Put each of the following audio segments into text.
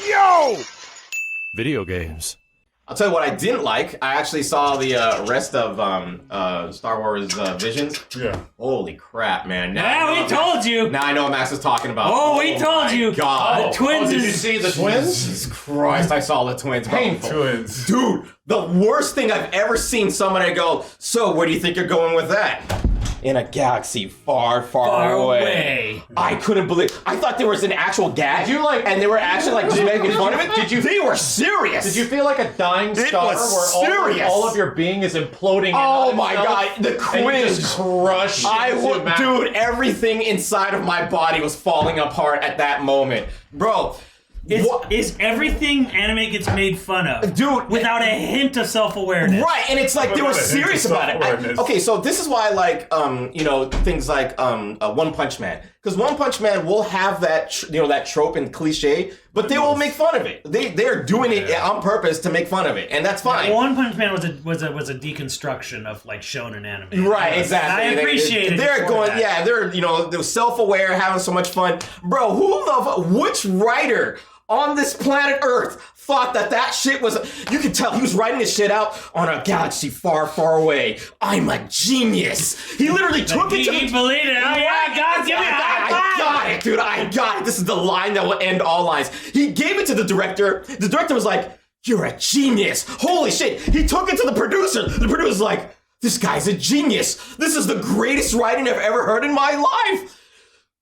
Yo! Video games. I'll tell you what I didn't like. I actually saw the rest of Star Wars Visions. Yeah. Holy crap, man. Yeah, we told you. Now I know what Max is talking about. Oh, we told you. God. The twins did is... you see the twins? Jesus Christ, I saw the twins. Painful. Twins. Dude, the worst thing I've ever seen somebody go, so where do you think you're going with that? In a galaxy far, far away. I couldn't believe. I thought there was an actual gag. Did you like? And they were actually like just making fun of it. Did you? They were serious. Did you feel like a dying star was where serious. all of your being is imploding? Oh in my itself, God, the and you quiz. just crushed. Dude, everything inside of my body was falling apart at that moment, bro. Is everything anime gets made fun of, Dude, without a hint of self-awareness? Right, and it's like they were Without a hint serious of about it. self-awareness. Okay, so this is why I like, you know, things like One Punch Man, because One Punch Man will have that, you know, that trope and cliche, but they will make fun of it. They're doing it on purpose to make fun of it, and that's fine. One Punch Man was a deconstruction of like shonen anime. Right, exactly. I appreciate it. They're going, yeah, they're, you know, they're self-aware, having so much fun, bro. Which writer on this planet Earth thought that shit was? You could tell he was writing this shit out on a galaxy far, far away. I'm a genius. He literally took it to the. He believed it. Oh yeah, God, give me a high five. I got it, dude. I got it. This is the line that will end all lines. He gave it to the director. The director was like, "You're a genius." Holy shit. He took it to the producer. The producer's like, "This guy's a genius. This is the greatest writing I've ever heard in my life."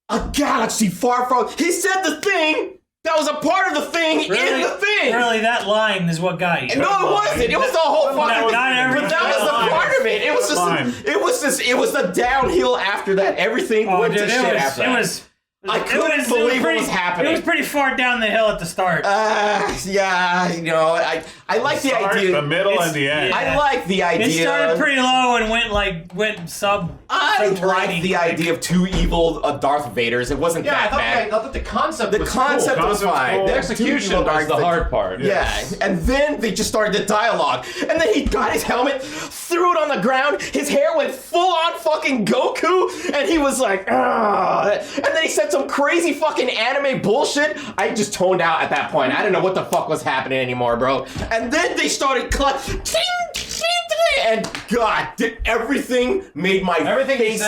A galaxy far, far. He said the thing that was a part of the thing in the thing. Really, that line is what got you. No, it wasn't. It was the whole fucking. But that was the part of it. It was just. It was the downhill after that. Everything went to shit after that. I couldn't believe what was happening. It was pretty far down the hill at the start. Yeah, you know, I like the idea. The middle and the end. Yeah. I like the idea. It started pretty low and went sub. I like the idea of two evil Darth Vaders. It wasn't that bad. I thought the concept. The concept was fine. The execution was the hard part. Yeah, and then they just started the dialogue. And then he got his helmet, threw it on the ground, his hair went full on fucking Goku, and he was like, ah. And then he said some crazy fucking anime bullshit. I just toned out at that point. I didn't know what the fuck was happening anymore, bro. And then they started and God, did everything made my face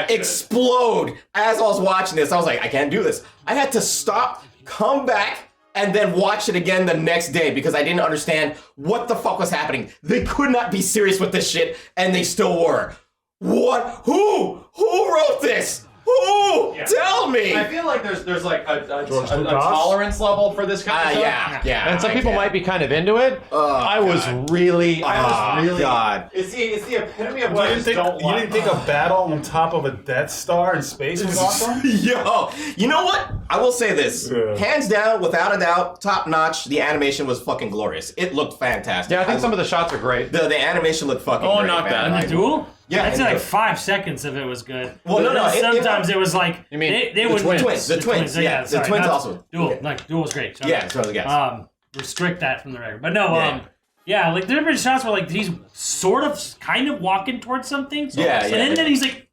explode as I was watching this. I was like, I can't do this. I had to stop, come back, and then watch it again the next day because I didn't understand what the fuck was happening. They could not be serious with this shit, and they still were. What? Who wrote this? Who? Yeah. Tell me. I feel like there's like a tolerance level for this kind of stuff. Yeah. And some people might be kind of into it. I was really. God. It's the epitome of what I You didn't think a battle on top of a Death Star in space was awesome? Yo, you know what? I will say this. Yeah. Hands down, without a doubt, top notch. The animation was fucking glorious. It looked fantastic. Yeah, I think some of the shots are great. The animation looked fucking great. not man. bad. In the duel? Yeah, I'd say like 5 seconds of it was good. Well, no. Sometimes it was like you mean they would twins. The twins. Yeah, the twins also. Duel, like duel was great. Yeah, so yes. Restrict that from the record, but no. Yeah, like there have been shots where like he's sort of, kind of walking towards something. And then he's like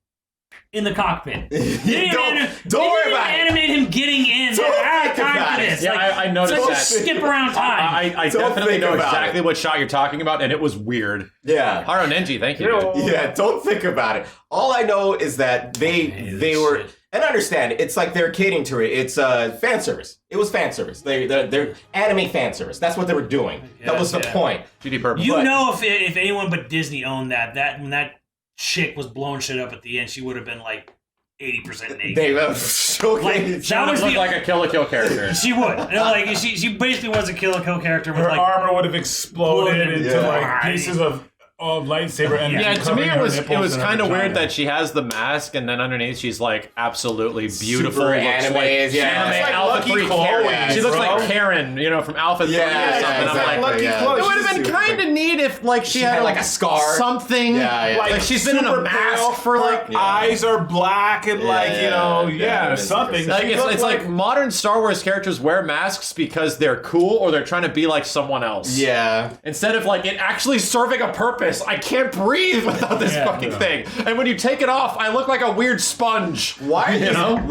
in the cockpit. Don't worry about it. Animate him getting in. Yeah, I noticed that. Skip around time. I definitely know exactly what shot you're talking about, and it was weird. Yeah. Haro Nenji, thank you. Yeah, don't think about it. All I know is that they were, and understand, it's like they're catering to it. It's fan service. It was fan service. They're anime fan service. That's what they were doing. That was the point. GD purpose. You know, if anyone but Disney owned that when that chick was blowing shit up at the end, she would have been like 80% naked. They that was look like a Kill la Kill character. She would. Like she basically was a Kill la Kill character. With her like, armor would have exploded into like pieces of lightsaber energy. Yeah, to me it was kind of weird that she has the mask and then underneath she's like absolutely beautiful. Super anime, like Alpha 3 Karen. She looks like Karen, you know, from Alpha 3 or something. I'm like, it would have been kind of neat if like she had like a scar, something. Like she's been in a mask for like eyes are black and like something. Like it's like modern Star Wars characters wear masks because they're cool or they're trying to be like someone else. Yeah. Instead of like it actually serving a purpose. nervous. I can't breathe without this fucking thing. And when you take it off, I look like a weird sponge. Why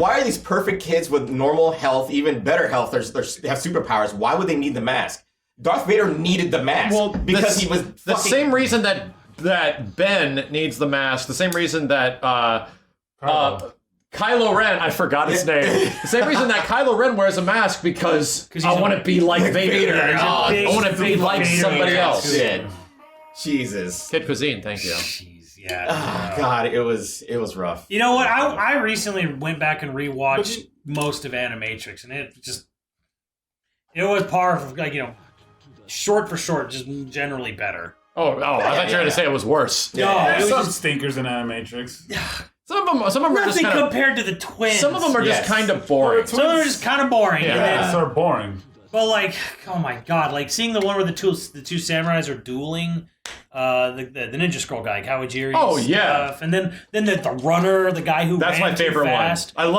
are these perfect kids with normal health, even better health? They have superpowers. Why would they need the mask? Darth Vader needed the mask because he was the same reason that Ben needs the mask. The same reason that Kylo Ren, I forgot his name. The same reason that Kylo Ren wears a mask because I want to be like Vader. I want to be like somebody else. Jesus. Kid Cuisine, thank you. Jeez, yeah. Oh, God, it was rough. You know what? I recently went back and rewatched most of Animatrix, and it was par of, like, you know, short for short, just generally better. I thought you were going to say it was worse. There's some stinkers in Animatrix. Some of them are just kind of compared to the twins. Some of them are just kind of boring. Some of them are just kind of boring. Yeah, they're boring. But like, oh my god, like seeing the one where the two samurais are dueling, the Ninja Scroll guy, Kawajiri. Stuff. And then the runner, the guy who that's ran my favorite too fast. one.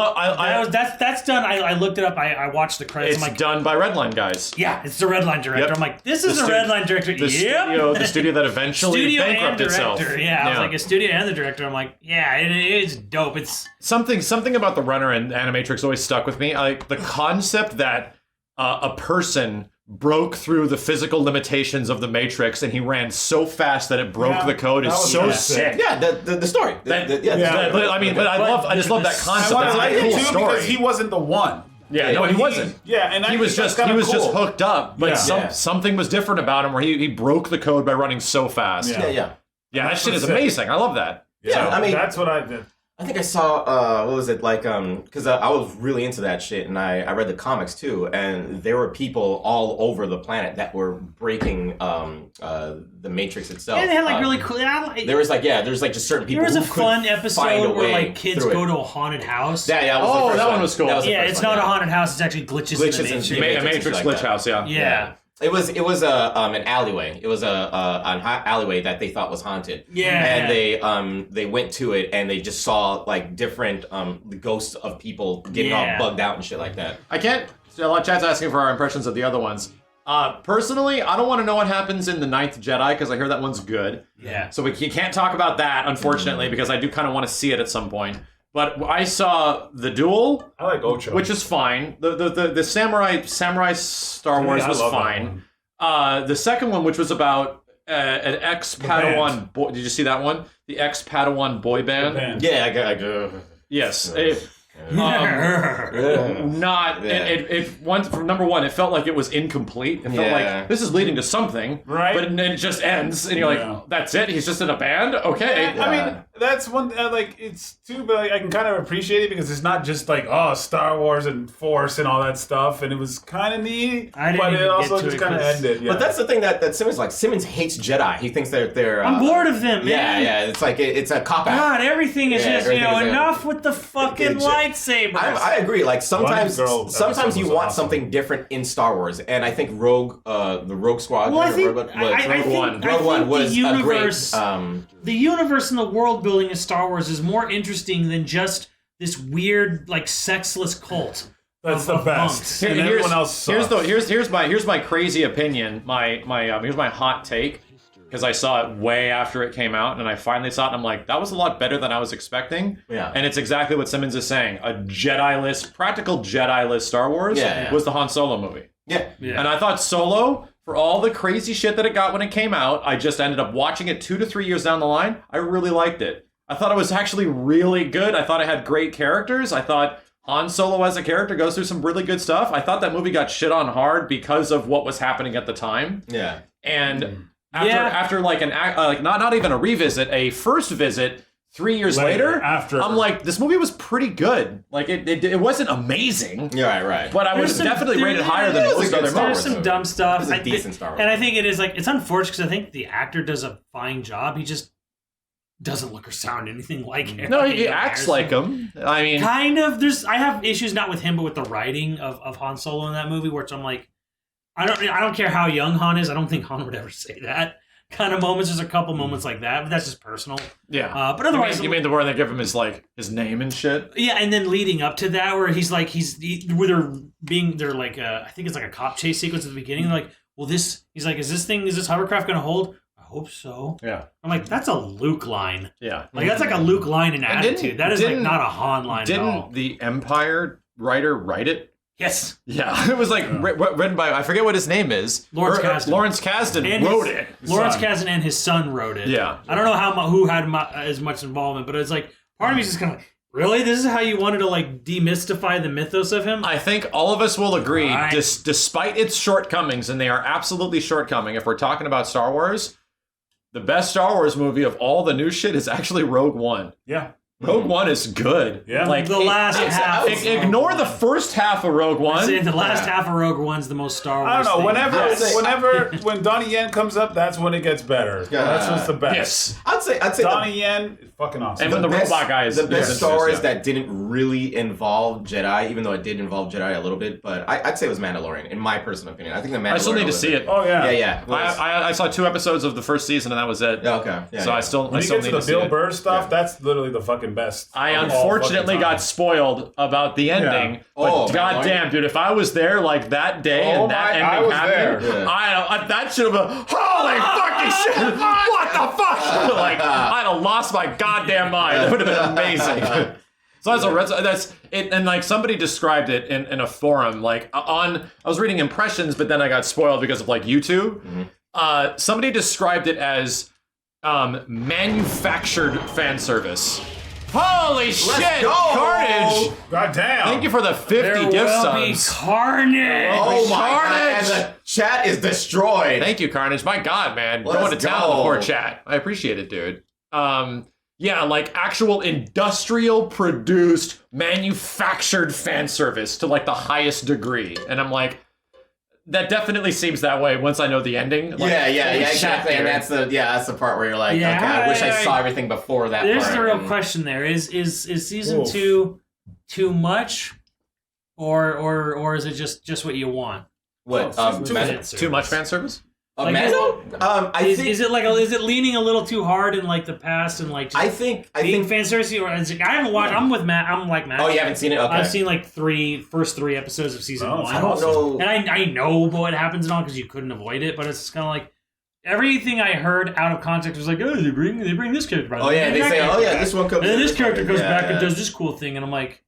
That's done. I looked it up. I watched the credits. It's I'm like, done by Redline guys. Yeah, it's the Redline director. Yep. I'm like, this is the Redline director. The studio that eventually bankrupted itself. Yeah, I was like, a studio and the director. I'm like, yeah, it is dope. It's something about the runner and Animatrix always stuck with me. Like the concept that a person broke through the physical limitations of the Matrix and he ran so fast that it broke the code is so sick. Yeah, the story. I just love that concept. I like it too story. because he wasn't the one. Yeah, no, he wasn't. Yeah, and he was just hooked up, but something was different about him where he broke the code by running so fast. Yeah, that shit is amazing. I love that. Yeah, I mean, that's what I did. I think I saw, what was it, like, because I was really into that shit, and I read the comics, too, and there were people all over the planet that were breaking the Matrix itself. Yeah, they had, like, really cool... there's just certain people who There was a fun find episode a where, way like, kids go to a haunted house. Yeah, that was the first that one was cool. Yeah, it's not a haunted house, it's actually glitches in the Matrix. A Matrix glitch house, Yeah. It was an alleyway. It was an alleyway that they thought was haunted. Yeah. And they went to it and they just saw like different the ghosts of people getting all bugged out and shit like that. I can't. A lot of chat's asking for our impressions of the other ones. Personally, I don't want to know what happens in the Ninth Jedi because I hear that one's good. Yeah. So we can't talk about that, unfortunately, because I do kind of want to see it at some point. But I saw The Duel. I like Ocho, which is fine. The Samurai Star Wars was fine. The second one, which was about an ex-Padawan boy. Did you see that one? The ex-Padawan boy band. Yeah, I Yes. From number one, it felt like it was incomplete. It felt like this is leading to something, right? But then it just ends, and you're like, "That's it? He's just in a band? Okay." Yeah. I mean, that's one. It's too, but I can kind of appreciate it because it's not just like Star Wars and Force and all that stuff, and it was kind of neat, but it also just kind of ended. Yeah. But that's the thing that Simmons like. Simmons hates Jedi. He thinks they're. I'm bored of them, man. Yeah. It's like it's a cop out. God, everything is just enough with the fucking lightsabers. I agree. Like sometimes you want something different in Star Wars, and I think the Rogue Squadron, Rogue One was a great. The universe and the world building of Star Wars is more interesting than just this weird, like, sexless cult. That's the best. And everyone else sucks. Here's my crazy opinion. Here's my hot take. Because I saw it way after it came out, and I finally saw it, and I'm like, that was a lot better than I was expecting. Yeah. And it's exactly what Simmons is saying. Practical Jedi-less Star Wars was the Han Solo movie. Yeah. And I thought Solo, for all the crazy shit that it got when it came out, I just ended up watching it 2 to 3 years down the line. I really liked it. I thought it was actually really good. I thought it had great characters. I thought Han Solo as a character goes through some really good stuff. I thought that movie got shit on hard because of what was happening at the time. Yeah. And after like not even a revisit, a first visit 3 years later, I'm like, this movie was pretty good. Like it wasn't amazing. Yeah, right. But I would definitely rate it higher than most other movies. There's some dumb stuff. It's a decent Star Wars. And I think it is like it's unfortunate because I think the actor does a fine job. He just doesn't look or sound anything like him. No, he acts like him. I mean, kind of. I have issues not with him, but with the writing of Han Solo in that movie, where I'm like, I don't care how young Han is. I don't think Han would ever say that kind of moments. There's a couple moments like that, but that's just personal. Yeah. But otherwise, you mean the word they give him is like his name and shit? Yeah, and then leading up to that, where they're like, I think it's like a cop chase sequence at the beginning. They're like, well, is this hovercraft gonna hold? I hope so. Yeah. I'm like, that's a Luke line. Yeah. Like, that's like a Luke line in And attitude. That is like not a Han line at all. Didn't the Empire writer write it? Yes. Yeah. It was like written by, I forget what his name is. Lawrence Kasdan. Lawrence Kasdan And wrote it. Lawrence Kasdan and his son wrote it. Yeah. I don't know who had as much involvement, but it's like, part of me is just kind of like, really? This is how you wanted to like demystify the mythos of him? I think all of us will agree, Right. despite its shortcomings, and they are absolutely shortcoming, if we're talking about Star Wars, the best Star Wars movie of all the new shit is actually Rogue One. Yeah. Rogue One is good. Yeah. Like The last half. Ignore the first half of Rogue One. The last half of Rogue One's the most Star Wars I don't know. thing. When Donnie Yen comes up, that's when it gets better. Yeah. That's what's the best. Yes. I'd say Donnie Yen is fucking awesome. And when the robot guy is the best Star Wars yeah. that didn't really involve Jedi, even though it did involve Jedi a little bit, but I'd say it was Mandalorian, in my personal opinion. I think the Mandalorian. I still need to see it. Oh yeah. Yeah. I saw 2 episodes of the first season, and that was it. Okay. Yeah, So I still When you need get to the see Bill it. Burr stuff, that's literally the fucking best. I unfortunately got spoiled about the ending. Yeah. But Oh, goddamn, dude, if I was there like that day and that I ending was happened, there. Yeah. that should have been holy fucking shit! What the fuck? Like I'd have lost my goddamn mind. It would have been amazing. So that's it, and like somebody described it in a forum, like I was reading impressions, but then I got spoiled because of like YouTube. Mm-hmm. Somebody described it as manufactured fan service. Holy shit! go! Carnage! God damn. Thank you for the 50 There gift will be subs. carnage. Oh my god! Carnage! And the chat is destroyed. Thank you, Carnage. My God, man, Let's going to town on the go. poor chat. I appreciate it, dude. Yeah, like actual industrial produced, manufactured fan service to like the highest degree, and I'm like, that definitely seems that way once I know the ending. Like, yeah, holy shit, exactly. And dude. that's the part where you're like, Yeah, okay, I wish I I- saw everything before that. There's part. the real And- question there. Is season Oof. 2 too much? Or is it just what you want? What? Too much fan service? Like, Mando? I think Is it leaning a little too hard in like the past and like just I think being fan service? Or is it, I haven't watched. I'm with Matt. I'm like Matt. Oh, you haven't seen it? Okay. I've seen like first three episodes of season Oh, 1. I don't know. And I know what happens and all because you couldn't avoid it, but it's kind of like everything I heard out of context was like, oh, they bring this character back. Oh yeah, they say, oh yeah, this one comes. And then in this character goes Yeah, back and yeah. does this cool thing, and I'm like,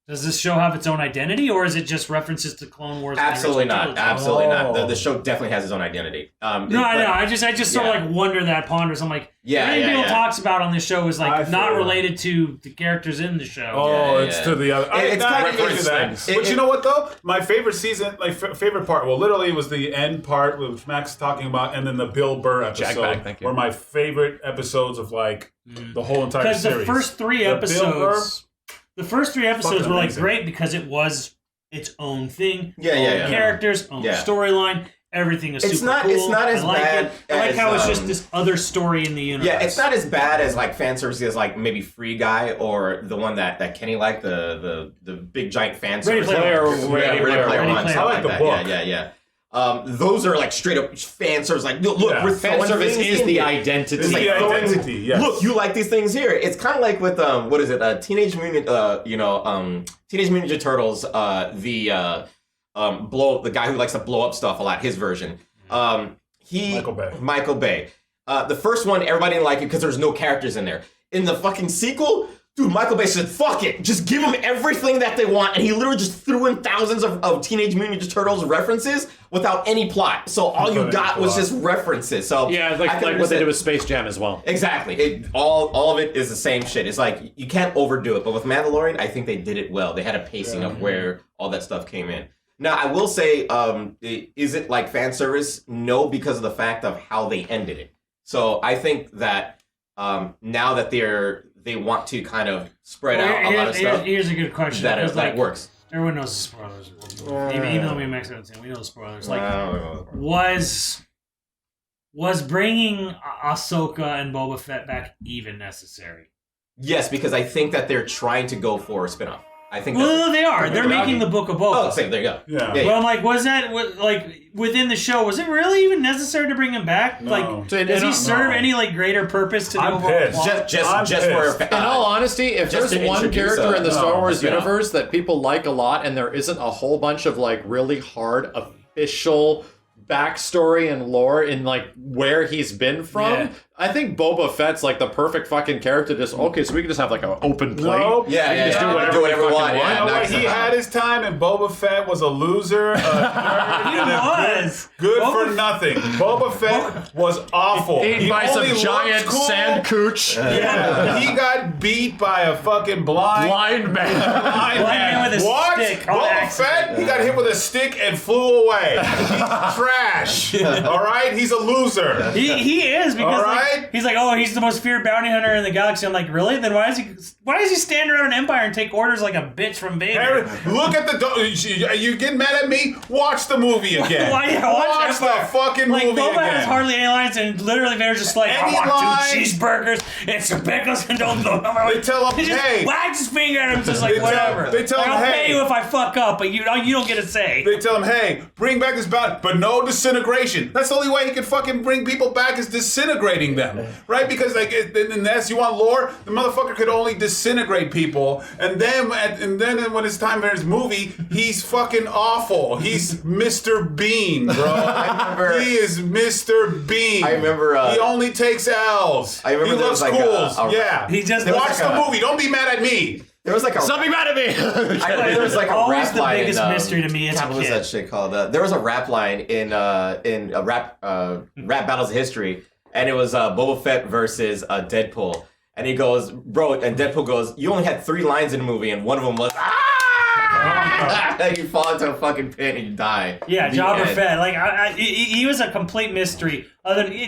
does this show have its own identity, or is it just references to Clone Wars? and the Absolutely original not. trilogy? Absolutely not. Oh. The show definitely has its own identity. No, I know. I just sort of yeah. like wonder that, ponders. I'm like, Yeah, everything yeah, people yeah. talks about on this show is I like feel not you. related to the characters in the show. Oh, Yeah, it's yeah. to the other. It's I kind of agree with that. things. But you know what though? My favorite season, like favorite part, well, literally was the end part which Max is talking about, and then the Bill Burr episode Jackbag, thank you. were my favorite episodes of like the whole entire Because series. the first three The Bill Burr, episodes were like amazing. great because it was its own thing. Yeah, own yeah, yeah. characters, own Yeah. storyline. Everything is It's super not- cool. it's not as I like bad it. I like as, how it's just this other story in the universe. Yeah, it's not as bad as like fan service as like maybe Free Guy or the one that Kenny liked, the big giant fan Ready service. Player One. Yeah, Ready Ready Player Player One. One. I something like the that. book. Yeah. Those are like straight up fan service. Like, look, Yeah. we're Fan throwing service things is in the here. identity. It's like the throwing- identity. Yes. Look, you like these things here. It's kind of like with what is it? Teenage Mutant. Teenage Mutant Ninja Turtles. The guy who likes to blow up stuff a lot. His version. Michael Bay. The first one, everybody didn't like it because there's no characters in there. In the fucking sequel, dude, Michael Bay said, fuck it. Just give them everything that they want. And he literally just threw in thousands of Teenage Mutant Ninja Turtles references without any plot. So all you got was just references. So Yeah, I like can what they understand- did with Space Jam as well. Exactly. All of it is the same shit. It's like, you can't overdo it. But with Mandalorian, I think they did it well. They had a pacing of where all that stuff came in. Now, I will say, is it like fan service? No, because of the fact of how they ended it. So I think that now that they want to kind of spread out a lot of stuff, Here's a good question. that because, that works. Everyone knows the spoilers. Even though we max out, we know the spoilers. Like, Well, was bringing Ahsoka and Boba Fett back even necessary? yes, because I think that they're trying to go for a spinoff. I think. Well, they are. They're They're making the Book of Boba. Oh, same. There you go. Yeah. Yeah. But I'm like, was that like within the show? Was it really even necessary to bring him back? No. Like, So, does he no. serve any like greater purpose to the I'm overall pissed. plot? Just for pissed. In all honesty, if just there's to one introduce character in the Star no, Wars yeah. universe that people like a lot and there isn't a whole bunch of like really hard official backstory and lore in like where he's been from. Yeah. I think Boba Fett's like the perfect fucking character. Just okay, so we can just have like an open plate. Nope. Yeah, we can just yeah, do whatever do whatever we we fucking want, yeah. You know what? Knocks He him had out. his time, and Boba Fett was a loser. He was. Good Boba for nothing. Boba Fett was awful. Eaten by some only looked giant cool. sand cooch. Yeah, he got beat by a fucking blind Man. blind man with a what? stick on Boba accident. Fett, he got hit with a stick and flew away. He's trash. All right, he's a loser. He is because All like, right. he's like, oh, he's the most feared bounty hunter in the galaxy. I'm like, really? Then why does he stand around an empire and take orders like a bitch from Vader? Look at the. You getting mad at me? Watch the movie again. Watch Watch the Empire. fucking Like movie Boba again. has hardly any lines, and literally Vader's just like, Any I want line- 2 cheeseburgers and some pickles and don't. They tell him, He just hey. wags his finger at him, just like They tell- whatever. they tell like, him, I'll hey. pay you if I fuck up, but you don't get a say. They tell him, hey, bring back this bounty, but no disintegration. That's the only way he can fucking bring people back is disintegrating them, right? Because like, unless you want lore, the motherfucker could only disintegrate people, and then when it's time for his movie, he's fucking awful. He's Mr. Bean, bro. I remember. He is Mr. Bean. I remember, he only takes L's. I remember he there loves was like schools. Yeah. He just Watch was the like a- movie. Don't be mad at me. There was like a. Stop being mad at me. I know there was like a Always rap the line biggest in, mystery to me as a God, what was kid. that shit called? There was a rap line in rap battles of history, and it was Boba Fett versus Deadpool, and he goes, bro, and Deadpool goes, you only had 3 lines in the movie, and one of them was and you fall into a fucking pit and you die. Yeah, The Jabba end. Fett. Like he was a complete mystery.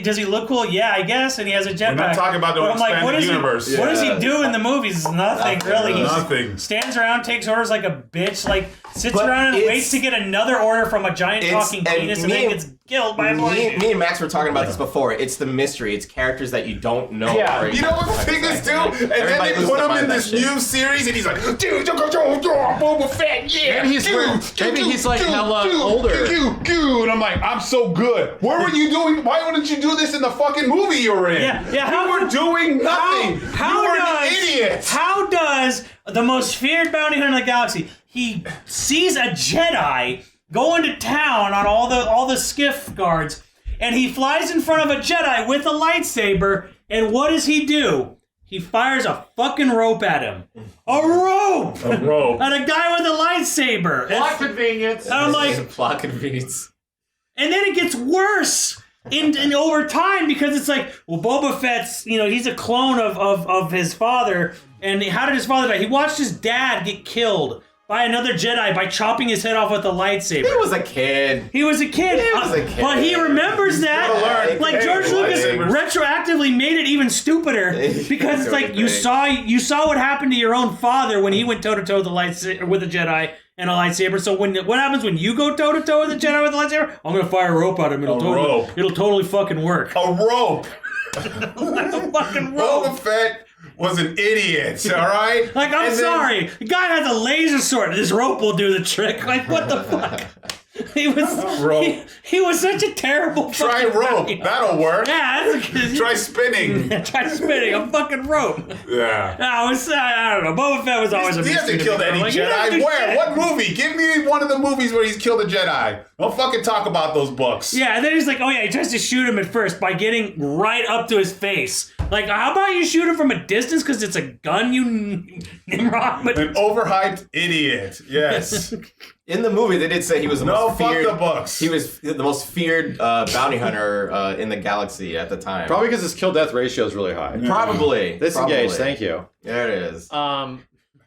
Does he look cool? Yeah, I guess. And he has a jetpack. We're not talking about the But I'm like, expanded universe. What does he Yeah. do in the movies? Nothing, really. He Nothing. stands around, takes orders like a bitch, like sits But around and it's- waits to get another order from a giant It's- talking and penis, and me then and- gets killed by a blind Me dude. and Max were talking about this before. It's the mystery. It's characters that you don't know. Yeah, Or you know what the thing is too? And then Everybody they loses put their him mind in that this shit. new series, and he's like, dude, Boba Fett, yeah. Maybe he's like hella older. And I'm like, I'm so good. What were you doing? Why wouldn't you do this in the fucking movie you were in? Yeah, You were doing nothing. How you were does an idiot. How does the most feared bounty hunter in the galaxy? He sees a Jedi go into town on all the skiff guards, and he flies in front of a Jedi with a lightsaber. And what does he do? He fires a fucking rope at him. A rope! A rope. At a guy with a lightsaber. Plot convenience. And I'm like, plot convenience. and then it gets worse in over time because it's like, well, Boba Fett's, he's a clone of his father. And how did his father die? He watched his dad get killed by another Jedi by chopping his head off with a lightsaber. He was a kid. He was a kid. He was a kid. But he remembers that. gotta learn. Like Hey, George Lucas lightsabers. retroactively made it even stupider because it's like you saw what happened to your own father when he went toe to toe with a Jedi and a lightsaber. So what happens when you go toe to toe with a Jedi with a lightsaber? I'm gonna fire a rope at him. It'll totally fucking work. A rope. A fucking Boba rope. Fett was an idiot, all right? Like, I'm And then- sorry. The guy has a laser sword. This rope will do the trick. Like, what the fuck? He was such a terrible Try fucking rope. guy. That'll work. Yeah, that's Try spinning. Try spinning a fucking rope. Yeah. No, I don't know. Boba Fett was always a He mystery hasn't to killed me. any Like, he doesn't Jedi. do Where? shit. What movie? Give me one of the movies where he's killed a Jedi. Don't fucking talk about those books. Yeah, and then he's like, oh yeah, he tries to shoot him at first by getting right up to his face. Like, how about you shoot him from a distance because it's a gun, you Nimrod? But An overhyped idiot. Yes. In the movie, they did say he was the No, most fuck feared. the books. He was the most feared bounty hunter in the galaxy at the time. Probably because his kill death ratio is really high. Probably. Disengage, Probably. thank you. There it is.